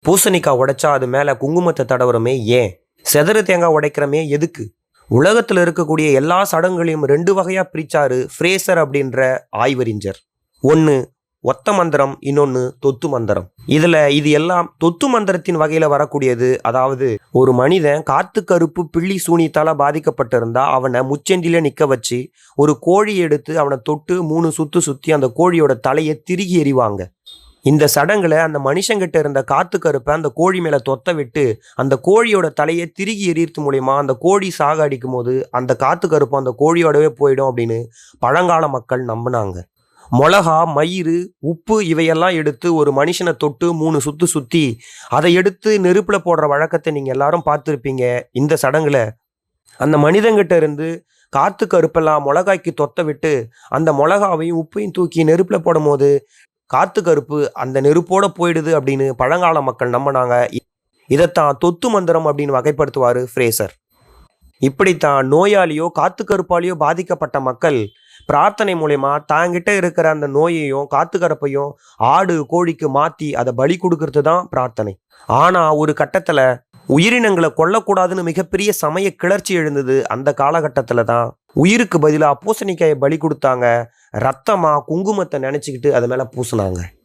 பூசணிக்காய் உடைச்சா அது மேல குங்குமத்தை தடவுறமே ஏன்? செதறு தேங்காய் உடைக்கிறமே எதுக்கு? உலகத்துல இருக்கக்கூடிய எல்லா சடங்குகளையும் 2 வகையா பிரிச்சாரு ஃப்ரேசர் அப்படின்ற ஆய்வறிஞர். ஒன்னு ஒத்த மந்திரம், இன்னொன்னு தொத்து மந்திரம். இது எல்லாம் தொத்து மந்திரத்தின் வகையில வரக்கூடியது. அதாவது ஒரு மனிதன் காத்து கருப்பு பிள்ளி சூனியத்தால பாதிக்கப்பட்டிருந்தா அவனை முச்செண்டில நிக்க வச்சு ஒரு கோழி எடுத்து அவனை தொட்டு 3 சுத்து சுத்தி அந்த கோழியோட தலையை திருகி எறிவாங்க. இந்த சடங்குல அந்த மனுஷங்கிட்ட இருந்த காத்து கருப்பை அந்த கோழி மேல தொத்த விட்டு அந்த கோழியோட தலையை திருகி எறியறது மூலியமா அந்த கோழி சாக அடிக்கும் போது அந்த காத்து கருப்பு அந்த கோழியோடவே போயிடும் அப்படின்னு பழங்கால மக்கள் நம்பினாங்க. மிளகா, மயிறு, உப்பு இவையெல்லாம் எடுத்து ஒரு மனுஷனை தொட்டு 3 சுத்து சுத்தி அதை எடுத்து நெருப்புல போடுற வழக்கத்தை நீங்க எல்லாரும் பார்த்துருப்பீங்க. இந்த சடங்குல அந்த மனிதங்கிட்ட இருந்து காத்து கருப்பெல்லாம் மிளகாய்க்கு தொத்த விட்டு அந்த மிளகாவையும் உப்பையும் தூக்கி நெருப்புல போடும் போது காத்து கருப்பு அந்த நெருப்போட போயிடுது அப்படின்னு பழங்கால மக்கள் நம்பினாங்க. இதைத்தான் தொத்து மந்திரம் அப்படின்னு வகைப்படுத்துவாரு ஃப்ரேசர். இப்படித்தான் நோயாளியோ காத்து கருப்பாலேயோ பாதிக்கப்பட்ட மக்கள் பிரார்த்தனை மூலயமா தாங்கிட்ட இருக்கிற அந்த நோயையும் காத்து கருப்பையும் ஆடு கோழிக்கு மாத்தி அதை பலி கொடுக்கறது தான் பிரார்த்தனை. ஆனா ஒரு கட்டத்துல உயிரினங்களை கொல்லக்கூடாதுன்னு மிகப்பெரிய சமய கிளர்ச்சி எழுந்தது. அந்த காலகட்டத்துல தான் உயிருக்கு பதிலா பூசணிக்காயை பலி கொடுத்தாங்க. ரத்தமா குங்குமத்தை நினைச்சுக்கிட்டு அது மேல பூசினாங்க.